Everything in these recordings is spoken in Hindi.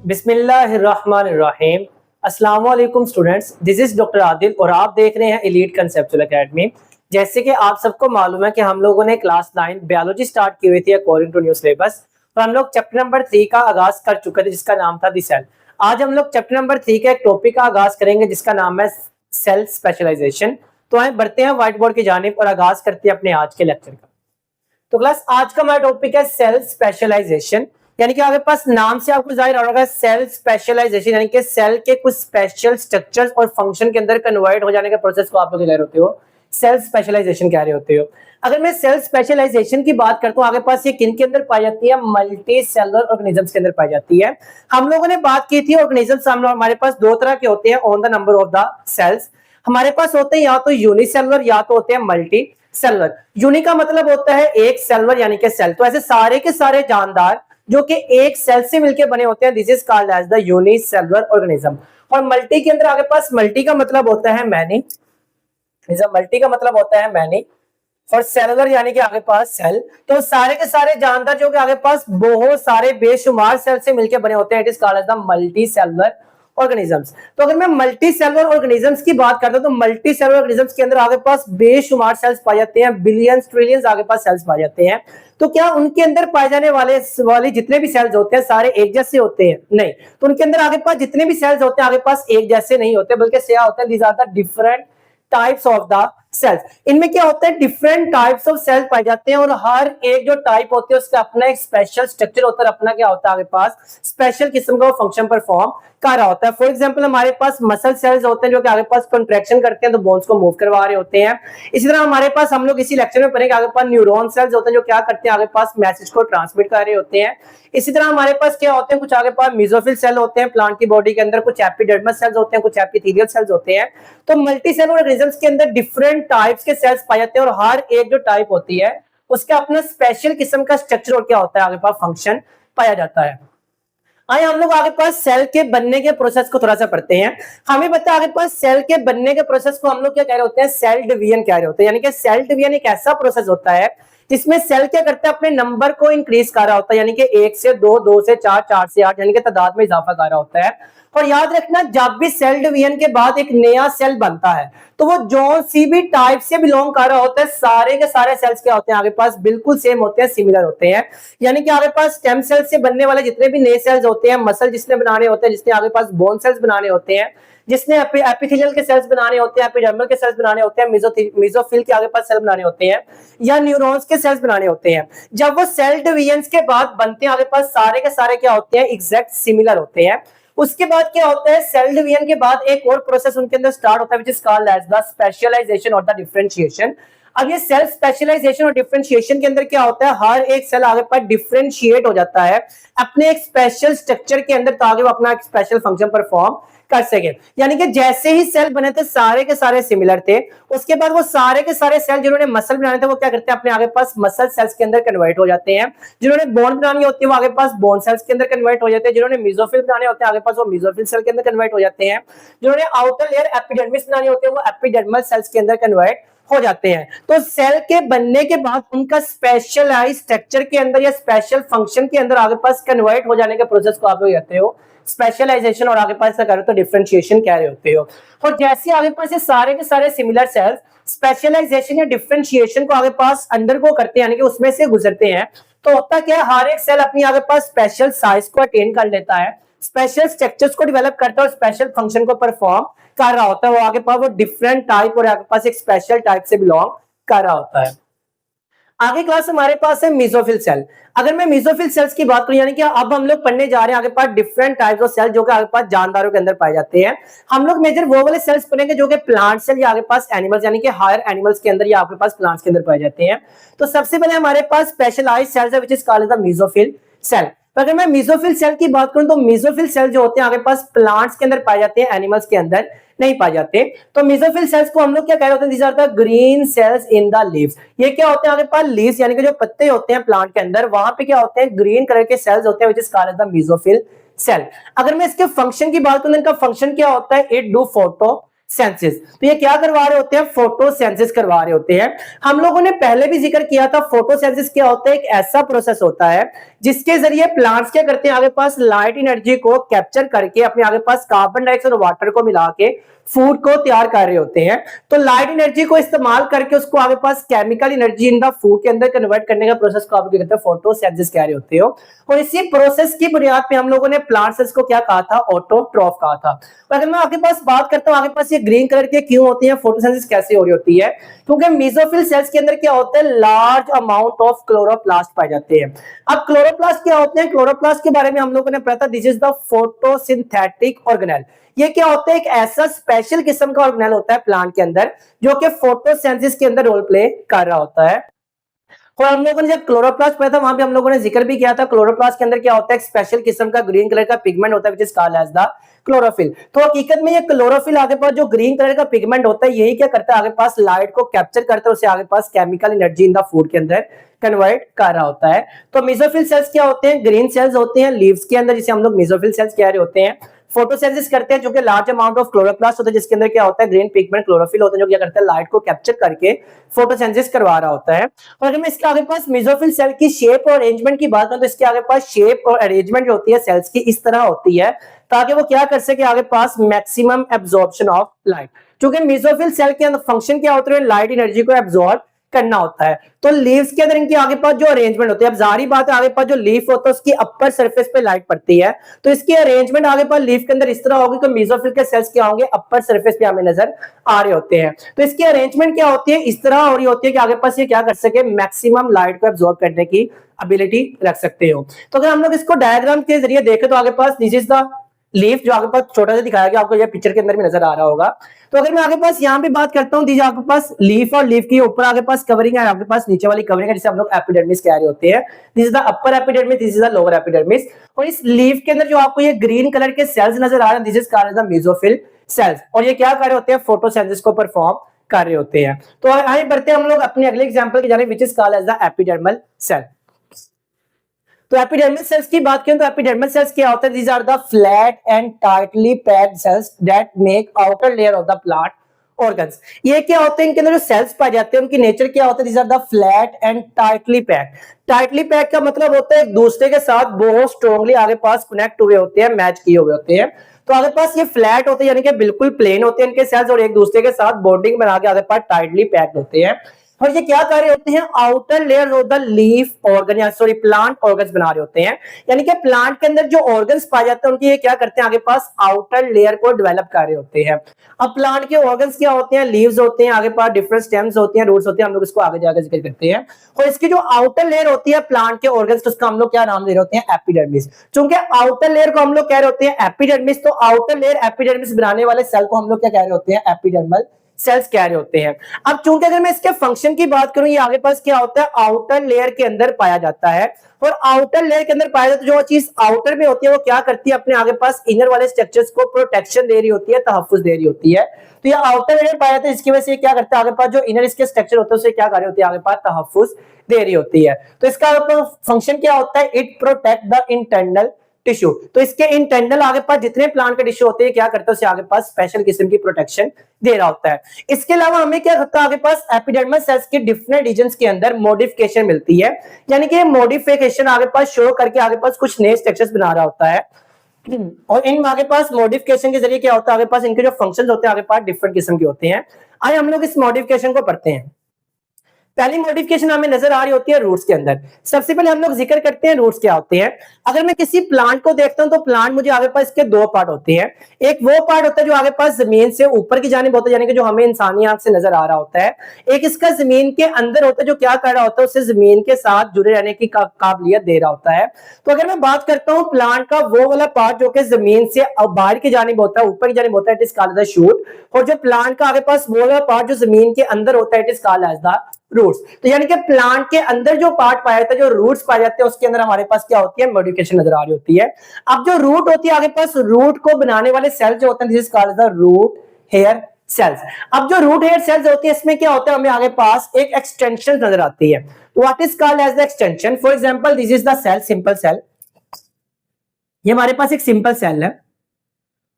बिस्मिल्लाहिर्रहमानिर्रहीम। अस्सलाम वालेकुम students, this is doctor Adil और आप देख रहे हैं एलीट कंसेप्चुअल एकेडमी। जैसे कि आप सबको मालूम है कि हम लोगों ने क्लास 9 बायोलॉजी स्टार्ट की हुई थी अकॉर्डिंग टू न्यू सिलेबस, और हम लोग चैप्टर नंबर 3 का आगाज कर चुके थे जिसका नाम था दी सेल। आज हम लोग चैप्टर नंबर 3 का एक टॉपिक का आगाज करेंगे जिसका नाम है सेल स्पेशलाइजेशन। तो आए बढ़ते हैं व्हाइट बोर्ड की जानिब और आगाज करते हैं अपने आज के लेक्चर का। तो क्लास आज का हमारा टॉपिक है सेल स्पेशलाइजेशन, यानी कि आपके पास नाम से आपको जाहिर हो रहा है सेल स्पेशलाइजेशन, यानी कि सेल के कुछ स्पेशल स्ट्रक्चर्स और फंक्शन के अंदर कन्वर्ट हो जाने के प्रोसेस को आप लोग कह रहे होते हो सेल स्पेशलाइजेशन कह रहे होते हो। अगर मैं सेल स्पेशलाइजेशन की बात करता हूँ, आपके पास ये किन के अंदर पाई जाती है? मल्टी सेलुलर ऑर्गेनिजम्स के अंदर पाई जाती है। हम लोगों ने बात की थी ऑर्गेनिजम्स हमारे पास दो तरह के होते हैं on the number of the cells. हमारे पास होते हैं या तो यूनिसेलुलर या तो होते हैं मल्टी सेलुलर। यूनि का मतलब होता है एक, सेलुलर यानी कि सेल। तो ऐसे सारे के सारे जानदार जो कि एक सेल से मिलकर बने होते हैं, this is called as the unicellular organism. और मल्टी के अंदर आगे पास मल्टी का मतलब होता है मैनी, मल्टी का मतलब होता है मैनी, और सेलुलर यानी कि आगे पास सेल। तो सारे के सारे जानदार जो कि आगे पास बहुत सारे बेशुमार सेल से मिलकर बने होते हैं, it is called as the multi cellular organisms. तो अगर मैं मल्टी सेलुलर ऑर्गेनिजम्स की बात करता हूं तो मल्टी सेलुलर ऑर्गेनिजम्स के अंदर आगे पास बेशुमार सेल्स पाए जाते हैं, बिलियंस ट्रिलियंस आगे पास सेल्स पाए जाते हैं। तो क्या उनके अंदर पाए जाने वाले जितने भी सेल्स होते हैं सारे एक जैसे होते हैं? नहीं। तो उनके अंदर आगे पास जितने भी सेल्स होते हैं आगे पास एक जैसे नहीं होते, बल्कि क्या होते हैं? These are the different types of the cells. इनमें क्या होता है? डिफरेंट टाइप्स ऑफ सेल्स पाए जाते हैं और हर एक जो टाइप होती है उसका अपना एक स्पेशल स्ट्रक्चर होता है, अपना क्या होता है आगे पास स्पेशल किस्म का फंक्शन परफॉर्म कर रहा होता है। फॉर एग्जांपल हमारे पास मसल सेल्स होते हैं जो कि आगे पास कंट्रैक्शन करते हैं तो बोन्स को मूव करवा रहे होते हैं। इसी तरह हमारे पास हम लोग इसी लेक्चर में पढ़ेंगे आगे पास न्यूरॉन सेल्स होते हैं जो क्या करते हैं? आगे पास मैसेज को ट्रांसमिट कर रहे होते हैं। इसी तरह हमारे पास क्या होते हैं? कुछ आगे पास मेसोफिल सेल होते हैं प्लांट की बॉडी के अंदर, कुछ एपिडर्मस सेल्स होते हैं, कुछ एपिथेलियल सेल्स होते हैं। तो मल्टी सेलुलर ऑर्गेनिजम्स के अंदर डिफरेंट टाइप्स के सेल्स पाए जाते हैं और हर एक जो टाइप होती है उसका अपना स्पेशल किस्म का स्ट्रक्चर और क्या होता है आगे पास फंक्शन पाया जाता है। आइए हम लोग आगे पास सेल के बनने के प्रोसेस को थोड़ा सा पढ़ते हैं। हमें पता है आगे पास सेल के बनने के प्रोसेस को हम लोग क्या कह रहे होते हैं? सेल डिवीजन कह रहे होते हैं। यानी कि सेल डिवीजन एक ऐसा प्रोसेस होता है जिसमें सेल क्या करते हैं? अपने नंबर को इंक्रीज कर रहा होता है, यानी कि 1 से 2, 2 से 4, 4 से 8, यानी कि तादाद में इजाफा कर रहा होता है। और याद रखना जब भी सेल डिवीजन के बाद एक नया सेल बनता है तो वो जो सी भी टाइप से बिलोंग कर रहा होता है सारे के सारे सेल्स क्या होते हैं? आगे पास बिल्कुल सेम होते हैं, सिमिलर होते हैं। यानी कि आगे पास स्टेम सेल से बनने वाले जितने भी नए सेल्स होते हैं, मसल जिसने बनाने होते हैं, जिसने आगे पास बोन सेल्स बनाने होते हैं, जिसने एपिथेलियल के सेल्स बनाने होते हैं, एपिडर्मल के सेल्स बनाने होते हैं, मेसोफिल के आगे पास सेल बनाने होते हैं, या न्यूरॉन्स के सेल्स बनाने होते हैं, जब वो सेल डिवीजन के बाद बनते हैं आगे पास सारे के सारे क्या होते हैं? एग्जैक्ट सिमिलर होते हैं। उसके बाद क्या होता है? सेल डिवीजन के बाद एक और प्रोसेस उनके अंदर स्टार्ट होता है which is called as the specialisation और द डिफरेंशिएशन। अब ये सेल स्पेशलाइजेशन और डिफरेंशिएशन के अंदर क्या होता है? हर एक सेल आगे पर डिफरेंशिएट हो जाता है अपने एक स्पेशल स्ट्रक्चर के अंदर ताकि वो अपना एक स्पेशल फंक्शन परफॉर्म कर सके। यानी कि जैसे ही सेल बने थे सारे के सारे सिमिलर थे, उसके बाद वो सारे के सारे सेल जिन्होंने मसल बनाने थे वो क्या करते हैं? अपने आगे पास मसल सेल्स के अंदर कन्वर्ट हो जाते हैं। जिन्होंने बोन बनानी होती है वो आगे पास बोन सेल्स के अंदर कन्वर्ट हो जाते हैं। जिन्होंने मेसोफिल बनाने होते हैं आगे पास वो मेसोफिल सेल के अंदर कन्वर्ट हो जाते हैं। जिन्होंने आउटर लेयर एपिडर्मिस बनानी होती है वो एपिडर्मल सेल्स के अंदर कन्वर्ट हो जाते हैं। तो सेल के बनने के बाद उनका स्पेशलाइज्ड स्ट्रक्चर के अंदर या स्पेशल फंक्शन के अंदर आगे पास कन्वर्ट हो जाने के प्रोसेस को आप लोग कहते हो स्पेशलाइजेशन, और आगे पास कह रहे हो तो डिफरेंशिएशन कह रहे होते हो। और जैसे आगे पास ये सारे के सारे सिमिलर सेल्स स्पेशलाइजेशन या डिफरेंशिएशन को आगे पास अंडरगो करते हैं, यानी कि उसमें से गुजरते हैं, तो होता क्या है? हर एक सेल अपनी आगे पास स्पेशल साइज को अटेन कर लेता है, स्पेशल स्ट्रक्चर्स को डेवलप करता है और स्पेशल फंक्शन को परफॉर्म कर रहा होता है। वो आगे पास वो डिफरेंट टाइप और आगे पास एक स्पेशल टाइप से बिलोंग कर रहा होता है। आगे क्लास हमारे पास है मेसोफिल सेल। अगर मैं मेसोफिल सेल्स की बात करूं, यानी कि अब हम लोग पढ़ने जा रहे हैं आगे पास डिफरेंट टाइप्स ऑफ सेल जो कि आगे पास जानदारों के अंदर पाए जाते हैं। हम लोग मेजर वो वाले सेल्स पढ़ेंगे जो कि प्लांट सेल या आगे पास एनिमल्स यानी कि हायर एनिमल्स के अंदर या आपके पास प्लांट्स के अंदर पाए जाते हैं। तो सबसे पहले हमारे पास स्पेशलाइज्ड सेल्स है which is called the mesophyll cell. अगर मैं मेसोफिल सेल की बात करूं तो मेसोफिल सेल जो होते हैं आगे पास प्लांट्स के अंदर पाए जाते हैं, एनिमल्स के अंदर नहीं पाए जाते। तो मेसोफिल सेल्स को हम लोग क्या कह रहे होते हैं? These are the green cells in the leaves. ये क्या होते हैं? आगे पास लीव्स यानी कि जो पत्ते होते हैं प्लांट के अंदर वहां पे क्या होते हैं? ग्रीन कलर के सेल्स होते हैं which is called the mesophyll cell. अगर मैं इसके फंक्शन की बात करूं, इनका फंक्शन क्या होता है? It do photo senses. तो ये क्या करवा रहे होते हैं, फोटोसेंसिस करवा रहे होते हैं। हम लोगों ने पहले भी जिक्र किया था, फोटोसेंसिस क्या होता है, एक ऐसा प्रोसेस होता है जिसके जरिए प्लांट्स क्या करते हैं, आगे पास लाइट एनर्जी को कैप्चर करके अपने आगे पास कार्बन डाइऑक्साइड और वाटर को मिला के फूड को तैयार कर रहे होते हैं। तो लाइट एनर्जी को इस्तेमाल करके उसको आगे पास chemical energy in the food के अंदर कन्वर्ट करने का प्रोसेस को आप क्या कहते हैं, फोटोसेंसिस कह रहे होते हो। और इसी प्रोसेस की बुनियाद पे हम लोगों ने प्लांट सेल्स को क्या कहा था, ऑटोट्रॉफ कहा था। तो अगर मैं आपके पास बात करता हूं, आगे पास ये ग्रीन कलर के क्यों होती है, फोटोसिंथेसिस कैसे हो रही होती है, क्योंकि मेसोफिल सेल्स के अंदर क्या होता है, लार्ज अमाउंट ऑफ क्लोरोप्लास्ट पाए जाते हैं। अब क्लोरोप्लास्ट क्या होते हैं, क्लोरोप्लास्ट के बारे में हम लोगों ने पढ़ा था, this is the photosynthetic organelle. ये क्या होता है, एक ऐसा स्पेशल किस्म का ऑर्गेनेल होता है प्लांट के अंदर जो कि फोटोसिंथेसिस के अंदर रोल प्ले कर रहा होता है। और हम लोगों ने जब क्लोरोप्लास्ट पढ़ा था, वहां पे हम लोगों ने जिक्र भी किया था, क्लोरोप्लास्ट के अंदर क्या होता है, एक स्पेशल किस्म का ग्रीन कलर का पिगमेंट होता है which is called as the chlorophyll. तो हकीकत में ये क्लोरोफिल आगे पास जो ग्रीन कलर का पिगमेंट होता है, यही क्या करता है, आगे पास लाइट को कैप्चर करता है, उसे आगे पास chemical energy in the food के अंदर कन्वर्ट कर रहा होता है। तो मेसोफिल सेल्स क्या होते हैं, ग्रीन सेल्स होते हैं लीव्स के अंदर, जिसे हम लोग मेसोफिल सेल्स कह रहे होते हैं। फोटोसिंथेसिस करते हैं जो कि लार्ज अमाउंट ऑफ क्लोरोप्लास्ट होता है, जिसके अंदर क्या होता है, ग्रीन पिगमेंट क्लोरोफिल होता है, जो क्या करता है, लाइट को कैप्चर करके फोटोसिंथेसिस करवा रहा होता है। और अगर मैं इसके आगे पास मेसोफिल सेल की शेप और अरेंजमेंट की बात करूं, तो इसके आगे पास शेप और अरेंजमेंट जो होती है सेल्स की इस तरह होती है ताकि वो क्या कर सके, आगे पास मैक्सिमम एब्जॉर्प्शन ऑफ लाइट। क्योंकि मेसोफिल सेल के अंदर फंक्शन क्या होता है, लाइट एनर्जी को एब्जॉर्ब करना होता है। तो लीव्स के अंदर इनके आगे पास जो अरेंजमेंट होती है, अब जारी बात है, आगे पास जो लीफ होता है उसकी अपर सरफेस पे लाइट पड़ती है, तो इसकी अरेंजमेंट आगे पास लीफ के अंदर इस तरह होगी कि मेसोफिल के सेल्स क्या होंगे, अपर सरफेस पे हमें नजर आ रहे होते हैं। तो इसकी अरेंजमेंट क्या होती है, इस तरह हो रही होती है कि आगे पास ये क्या कर सके, मैक्सिमम लाइट को एब्जॉर्ब करने की एबिलिटी रख सकते हो। तो अगर हम लोग इसको डायग्राम के जरिए देखें, तो आगे पास दिस इज द लीफ, जो आगे पास छोटा सा दिखाया गया, आपको ये पिक्चर के अंदर भी नजर आ रहा होगा। तो अगर मैं आगे पास यहाँ पे बात करता हूँ, दीजिए आपके पास लीफ और लीफ के ऊपर आगे पास कवरिंग है, आपके पास नीचे वाली कवरिंग है, जिसे हम लोग एपिडर्मिस कह रहे होते हैं। This is the upper epidermis, this is the lower epidermis. और इस लीफ के अंदर जो आपको ये ग्रीन कलर के सेल्स नजर आ रहे हैं, this is called the mesophyll cells. और ये क्या कर रहे होते हैं, फोटोसिंथेसिस को परफॉर्म कर रहे होते हैं। तो आगे बढ़ते हैं हम लोग अपने अगले एग्जांपल की जानिब, which is called as the epidermal cell. तो एपिडर्मल सेल्स की बात करें तो एपिडर्मल सेल्स क्या होता है, these are the flat and tightly packed cells that make outer layer of the plant organs। ये क्या होते हैं, इनके अंदर जो सेल्स पाए जाते हैं उनकी नेचर क्या होता है, these are the flat and tightly packed। Tightly pack का मतलब होता है एक दूसरे के साथ बहुत स्ट्रांगली आगे पास कनेक्ट हुए होते हैं, मैच किए हुए होते हैं। तो आगे पास ये फ्लैट होते हैं, यानी कि बिल्कुल प्लेन होते हैं इनके सेल्स, और एक दूसरे के साथ बॉन्डिंग बना के आगे पास टाइटली पैक्ड होते हैं। और ये क्या कर रहे होते हैं, outer layer of the leaf organ या सॉरी प्लांट ऑर्गन्स बना रहे होते हैं। यानी कि प्लांट के अंदर जो ऑर्गन्स पाए जाते हैं उनकी ये क्या करते हैं, आगे पास आउटर लेयर को डेवलप कर रहे होते हैं। अब प्लांट के ऑर्गन्स क्या होते हैं, लीव्स होते हैं, आगे पास डिफरेंट स्टेम्स होते हैं, रूट्स होते हैं, हम लोग इसको आगे जाकर जिक्र करते हैं। और इसकी जो आउटर लेयर होती है प्लांट के ऑर्गन्स, तो उसका हम लोग क्या नाम दे रहे होते हैं, एपिडर्मिस। चूंकि आउटर लेयर को हम लोग कह रहे होते हैं एपिडर्मिस, तो आउटर लेयर एपिडर्मिस बनाने वाले सेल को हम लोग क्या कह रहे होते हैं, एपिडर्मल सेल्स कह रहे होते हैं। अब चूंकि अगर मैं इसके फंक्शन की बात करूं, ये आगे पास क्या होता है, आउटर लेयर के अंदर पाया जाता है। और आउटर लेयर के अंदर पाया जाता है, जो चीज आउटर में होती है वो क्या करती है, अपने आगे पास इनर वाले स्ट्रक्चर्स को प्रोटेक्शन दे रही होती है, तहफ्फुज दे रही होती है। तो ये आउटर लेयर पाया जाता है, इसकी वजह से क्या करता है, आगे पास जो इनर इसके स्ट्रक्चर होते हैं उसे क्या कर रही होती है, आगे पास तहफ्फुज दे रही होती है। तो इसका फंक्शन क्या होता है, it protect the internal tissue. तो इसके इंटरनल आगे पास जितने प्लांट के टिश्यू होते हैं क्या करता है, उसे आगे पास स्पेशल किस्म की प्रोटेक्शन दे रहा होता है। इसके अलावा हमें क्या होता है, आगे पास एपिडर्मल सेल्स के डिफरेंट रीजन्स के अंदर मॉडिफिकेशन मिलती है, यानी कि मॉडिफिकेशन आगे पास शो करके आगे पास कुछ नए स्ट्रक्चर्स बना रहा होता है। और इन आगे पास मॉडिफिकेशन के जरिए क्या होता है, आगे पास इनके जो फंक्शंस होते हैं आगे पास डिफरेंट किस्म के होते हैं। आइए हम लोग इस मॉडिफिकेशन को पढ़ते हैं। पहली मॉडिफिकेशन हमें नजर आ रही होती है रूट्स के अंदर। सबसे पहले हम लोग जिक्र करते हैं रूट्स क्या होते हैं। अगर मैं किसी प्लांट को देखता हूं तो प्लांट मुझे आगे पास इसके दो पार्ट होते हैं। एक वो पार्ट होता है जो आगे पास जमीन से ऊपर की जानिब होता है, यानी कि जो हमें इंसानी आंख से नजर आ रहा होता है। एक इसका जमीन के अंदर होता है जो क्या कर रहा होता है, उससे जमीन के साथ जुड़े रहने की काबिलियत दे रहा होता है। तो अगर मैं बात करता हूँ प्लांट का वो वाला पार्ट जो कि जमीन से बाहर की जानिब होता है, ऊपर की जानिब होता है, it is called the shoot. और जो प्लांट का आगे पास वो वाला पार्ट जो जमीन के अंदर होता है, it is called as the roots. तो यानी कि प्लांट के अंदर जो पार्ट पाया जाता है, जो रूट्स पाए जाते हैं, उसके अंदर हमारे पास क्या होती है, मॉडिफिकेशन नजर आ रही होती है। अब जो रूट होती है आगे पास, रूट को बनाने वाले सेल जो होते हैं, this is called the root hair cells. अब जो रूट हेयर सेल्स होती है इसमें क्या होता है, हमें आगे पास एक एक्सटेंशन नजर आती है, what is called as the extension. For example this is the cell, simple cell. ये हमारे पास एक सिंपल सेल है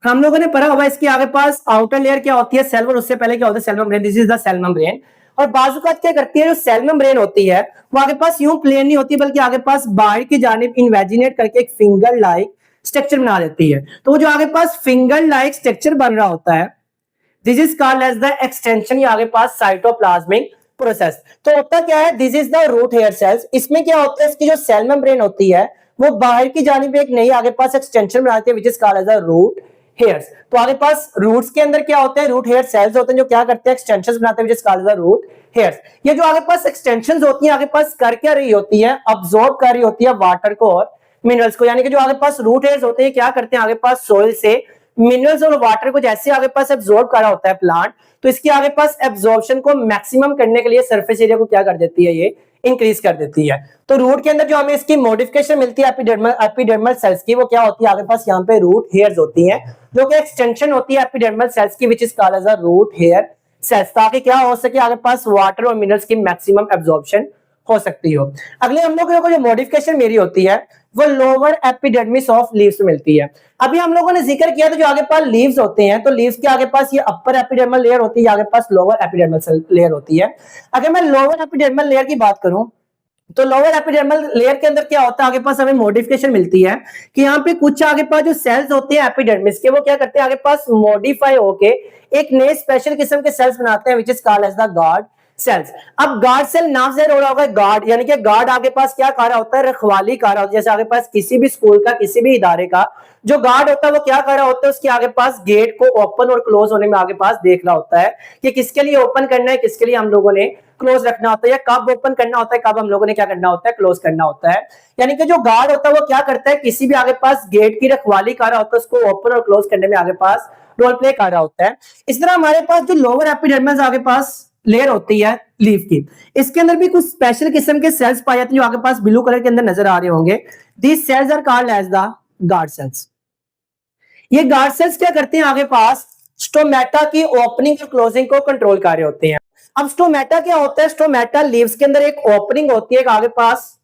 हम लोगों ने पढ़ा होगा इसके आगे पास आउटर लेयर क्या होती है, सेल वॉल, उससे पहले क्या होता है cell membrane, this is the cell membrane. और बाजुकात क्या करती है, जो सेल मेम्ब्रेन होती है वो आगे पास यूं प्लेन नहीं होती, बल्कि आगे पास बाहर की जानिब इन्वेजिनेट करके एक फिंगर लाइक स्ट्रक्चर बना देती है। तो वो जो आगे पास फिंगर लाइक स्ट्रक्चर बन रहा होता है, this is called as the extension, या आगे पास साइटोप्लाज्मिक प्रोसेस। तो होता क्या है, this is the root hair cells. इसमें क्या होता है, इसकी जो सेल मेम्ब्रेन होती है वो बाहर की जानिब एक नई आगे पास एक्सटेंशन बनाती है, which is called as the root hairs. तो आगे पास रूट्स के अंदर क्या होते हैं, रूट हेयर सेल्स होते हैं जो क्या करते हैं, एक्सटेंशंस बनाते हैं, which is called as the root hairs. ये जो आगे पास एक्सटेंशंस होती हैं, आगे पास कर क्या रही होती है, अब्सॉर्ब कर रही होती है वाटर को और मिनरल्स को। यानी कि जो आगे पास रूट हेयर्स होते हैं क्या करते हैं, आगे पास सोइल से मिनरल्स और वाटर को जैसे आगे पास एब्सॉर्ब कर रहा होता है प्लांट, तो इसके आगे पास एब्जॉर्प्शन को मैक्सिमम करने के लिए सरफेस एरिया को क्या कर देती है, ये इंक्रीज कर देती है। तो रूट के अंदर जो हमें इसकी मॉडिफिकेशन मिलती है एपिडर्मल सेल्स की, वो क्या होती है, आगे पास यहाँ पे रूट हेयर्स होती हैं, जो कि एक्सटेंशन होती है एपिडर्मल सेल्स की, which is called as a root hair cells, ताकि क्या हो सके, आगे पास वाटर और मिनरल्स की मैक्सिमम एब्जॉर्प्शन हो सकती हो। अगले हम लोगों को जो मॉडिफिकेशन मेरी होती है वो लोअर एपिडर्मिस ऑफ लीव्स में मिलती है। अभी हम लोगों ने जिक्र किया था जो आगे पास लीव्स होते हैं, तो लीव्स के आगे पास ये अपर एपिडर्मल लेयर होती है, आगे पास लोअर एपिडर्मल लेयर होती है। अगर मैं लोअर एपिडर्मल लेयर की बात करूं, तो लोअर एपिडर्मल लेयर के अंदर क्या होता है, आगे पास हमें मॉडिफिकेशन मिलती है कि यहाँ पे कुछ आगे पास जो सेल्स होते हैं एपिडर्मिस के, वो क्या करते हैं, आगे पास मॉडिफाई होके एक नए स्पेशल किस्म के सेल्स बनाते हैं, which is called as the guard cells. अब गार्ड सेल नाम से हो रहा होगा गार्ड, यानी कि गार्ड आगे पास क्या कर रहा होता है, रखवाली कर रहा होता है। जैसे आगे पास किसी भी स्कूल का, किसी भी इदारे का जो गार्ड होता है वो क्या कर रहा होता है, उसके आगे पास गेट को ओपन और क्लोज होने में आगे पास देख रहा होता है कि किसके लिए ओपन करना है, किसके लिए हम लोगों ने क्लोज रखना होता है, या कब ओपन करना होता है, कब हम लोगों ने क्या करना होता है, क्लोज करना होता है। यानी कि जो गार्ड होता है वो क्या करता है, किसी भी आगे पास गेट की रखवाली कर रहा होता है, उसको ओपन और क्लोज करने में आगे पास रोल प्ले कर रहा होता है। इस तरह हमारे पास जो लोअर एपिडर्मिस आगे पास लेयर होती है लीफ की, इसके अंदर भी कुछ स्पेशल किस्म के सेल्स पाए जाते हैं जो आगे पास ब्लू कलर के अंदर नजर आ रहे होंगे। These cells are called as the guard cells. ये गार्ड सेल्स क्या करते हैं, आगे पास स्टोमेटा की ओपनिंग और क्लोजिंग को कंट्रोल कर रहे होते हैं। अब स्टोमेटा क्या होता है, स्टोमेटा लीव्स के अंदर एक ओपनिंग होती है, एक आगे पास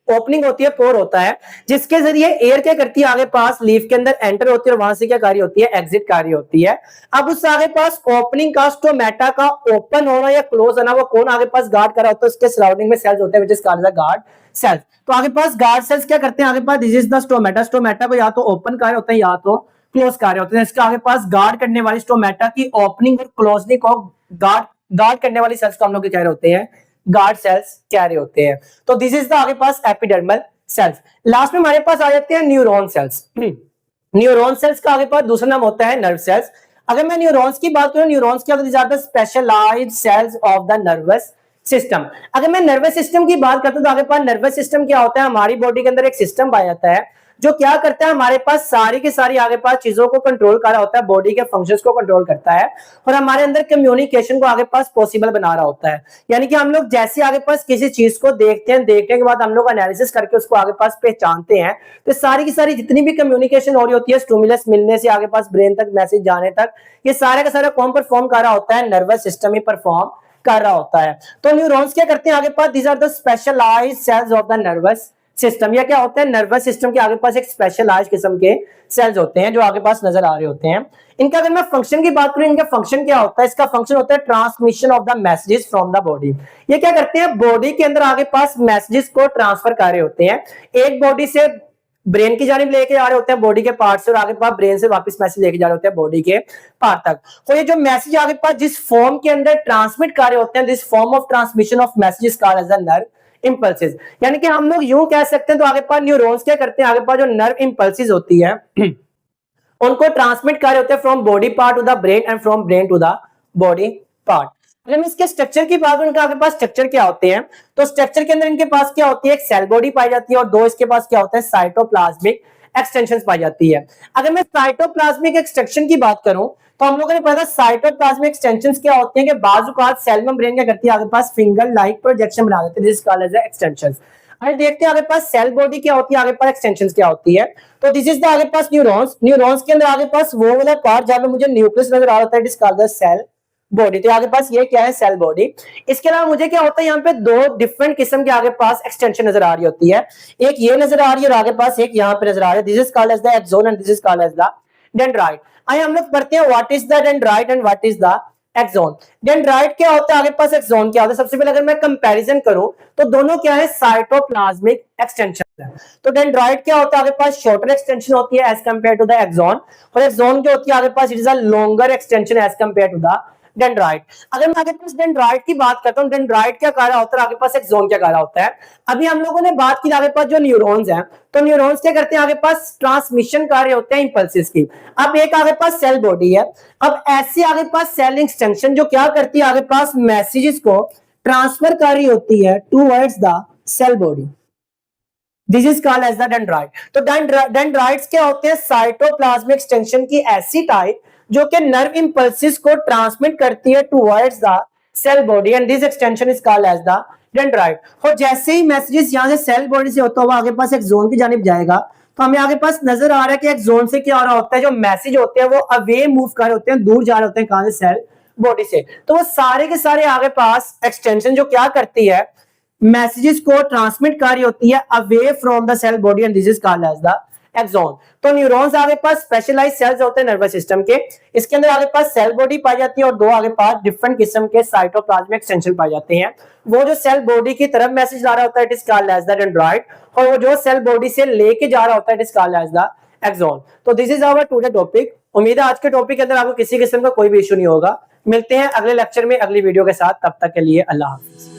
ओपनिंग होती है, पोर होता है, जिसके जरिए एयर क्या करती है, आगे पास लीफ के अंदर एंटर होती है और वहां से क्या कार्य होती है, एग्जिट कार्य होती है। अब उस आगे पास ओपनिंग का, स्टोमेटा का ओपन होना या क्लोज होना, वो कौन आगे पास गार्ड कर रहा होता है, उसके सराउंडिंग में सेल्स होते हैं, which is called the guard cells. तो आगे पास गार्ड सेल्स क्या करते हैं, आगे पास this is the stomata, stomata को या तो ओपन कार्य होते हैं या तो क्लोज कार्य होते हैं। इसके आगे पास गार्ड करने वाली स्टोमेटा की ओपनिंग और क्लोजनिंग को गार्ड करने वाली सेल्स को हम लोग क्या कह रहे होते हैं, गार्ड सेल्स कह रहे होते हैं। तो दिस इज द आगे पास एपिडर्मल सेल्स। लास्ट में हमारे पास आ जाते हैं न्यूरॉन सेल्स। न्यूरॉन सेल्स का आगे पास दूसरा नाम होता है नर्व सेल्स। अगर मैं न्यूरॉन्स की बात करूं, न्यूरॉन्स क्या होती है, specialised cells of the nervous system. अगर मैं नर्वस सिस्टम की बात करता हूं तो आगे पास नर्वस सिस्टम क्या होता है, हमारी बॉडी के अंदर एक सिस्टम पाया जाता है जो क्या करता है, हमारे पास सारी की सारी आगे पास चीजों को कंट्रोल कर रहा होता है, बॉडी के फंक्शंस को कंट्रोल करता है और हमारे अंदर कम्युनिकेशन को आगे पास पॉसिबल बना रहा होता है। यानी कि हम लोग जैसे आगे पास किसी चीज को देखते हैं, देखने के बाद हम लोग एनालिसिस करके उसको आगे पास पहचानते हैं, तो सारी की सारी जितनी भी कम्युनिकेशन हो रही होती है, स्टिमुलस मिलने से आगे पास ब्रेन तक मैसेज जाने तक, ये सारा का सारा कौन परफॉर्म कर रहा होता है, नर्वस सिस्टम ही परफॉर्म कर रहा होता है। तो न्यूरॉन्स क्या करते हैं, आगे पास these are the specialised cells of the nervous system. या क्या होता है, नर्वस सिस्टम के आगे पास एक स्पेशलाइज्ड किस्म के सेल्स होते हैं जो आगे पास नजर आ रहे होते हैं। इनका अगर मैं फंक्शन की बात करूं, इनका फंक्शन क्या होता है, इसका फंक्शन होता है transmission of the messages from the body. ये क्या करते हैं, बॉडी के अंदर आगे पास मैसेजेस को ट्रांसफर कर रहे होते हैं, एक बॉडी से ब्रेन की जानिब लेके जा रहे होते हैं, बॉडी के पार्ट से, और आगे पास ब्रेन से वापस मैसेज लेके जा रहे होते हैं बॉडी के पार्ट तक। तो ये जो मैसेज आगे पास जिस फॉर्म के अंदर ट्रांसमिट कर रहे होते हैं, this form of transmission of messages called as the nerve impulses. यानी कि हम लोग यूं कह सकते हैं, तो आगे पास न्यूरॉन्स क्या करते हैं, आगे पास जो नर्व इंपल्सेस होती है उनको ट्रांसमिट कर रहे होते हैं from body part to the brain and from brain to the body part. अगर मैं इसके स्ट्रक्चर की बात करूं, इनका आगे पास स्ट्रक्चर क्या होते हैं, तो स्ट्रक्चर के अंदर इनके पास क्या होती है, एक सेल बॉडी पाई जाती है और दो इसके पास क्या होता है, साइटोप्लाज्मिक एक्सटेंशंस पाई जाती है। अगर मैं साइटोप्लाज्मिक एक्सटेंशन की बात करूं, तो हम लोगों ने पढ़ा था साइटोप्लाज्मिक एक्सटेंशंस क्या होते हैं कि बाजुकात सेल मेम्ब्रेन क्या करती है, आगे पास फिंगर लाइक प्रोजेक्शन बना देती है, this is called as extensions. अरे देखते हैं आगे पास सेल बॉडी क्या होती है, आगे पास एक्सटेंशंस क्या होती है। तो दिस इज द आगे पास न्यूरॉन्स। न्यूरॉन्स के अंदर आगे पास वो वाला पार्ट जहां पे मुझे न्यूक्लियस नजर आ रहा है, this called the cell body. तो आगे पास ये क्या है, सेल बॉडी। इसके अलावा मुझे क्या होता है, यहाँ पे दो डिफरेंट किस्म के आगे पास एक्सटेंशन नजर आ रही होती है, एक ये नजर आ रही है और आगे पास एक यहाँ पे नजर आ रही है, this is called as the axon and this is called as the dendrite. आइए हम लोग पढ़ते हैं what is the dendrite and what is the axon. Dendrite क्या होता है, आगे पास एक्सोन क्या होता है। सबसे पहले अगर मैं कंपैरिजन करूं तो दोनों क्या है, साइटोप्लाज्मिक एक्सटेंशन है। तो डेंड्राइट क्या होता है, आगे पास शॉर्टर एक्सटेंशन होती है as compare to the axon, और एक्सोन क्या होती है, आगे पास it is a longer extension as compare to the dendrite. अगर मैं आगे पास डेंड्राइट की बात करता हूं, डेंड्राइट क्या कार्य होता है, आगे पास एक्सोन क्या कार्य होता है। अभी हम लोगों ने बात की आगे पास जो न्यूरॉन्स हैं, तो न्यूरॉन्स क्या करते हैं, आगे पास ट्रांसमिशन कार्य होते हैं इंपल्सेस की। अब एक आगे पास सेल बॉडी है, अब ऐसी आगे पास सेल एक्सटेंशन जो क्या करती है, आगे पास मैसेजेस को ट्रांसफर कार्य होती है towards the cell body. This is called as the dendrite. तो डेंड्राइट्स क्या होते हैं, साइटोप्लाज्मिक एक्सटेंशन की ऐसी टाइप जो कि नर्व इंपल्सेस को ट्रांसमिट करती है towards the cell body, and this extension is called as the dendrite. और जैसे ही मैसेजेस यहां से सेल बॉडी से होता हुआ आगे पास एक जोन की जानिब जाएगा, तो हमें आगे पास नजर आ रहा है कि एक जोन से क्या हो रहा होता है, जो मैसेज होते हैं वो अवे मूव कर रहे होते हैं, दूर जा रहे होते हैं, कहां से, सेल बॉडी से। तो वो सारे के सारे आगे पास एक्सटेंशन जो क्या करती है, मैसेजेस को ट्रांसमिट कर रही होती है away from the cell body, and this is called as the axon. तो न्यूरॉन्स आगे पास स्पेशलाइज्ड सेल्स होते हैं नर्वस सिस्टम के, इसके अंदर आगे पास सेल बॉडी पाई जाती है और दो आगे पास डिफरेंट किस्म के साइटोप्लाज्मिक एक्सटेंशन पाए जाते हैं। वो जो सेल बॉडी की तरफ मैसेज ला रहा होता है it is called as the dendrite, और वो जो सेल बॉडी से लेके जा रहा होता है it is called as the axon. तो this is our today topic. उम्मीद है आज के टॉपिक के अंदर आपको किसी किस्म का कोई भी इशू नहीं होगा। मिलते हैं अगले लेक्चर में अगली वीडियो के साथ, तब तक के लिए अल्लाह हाफिज।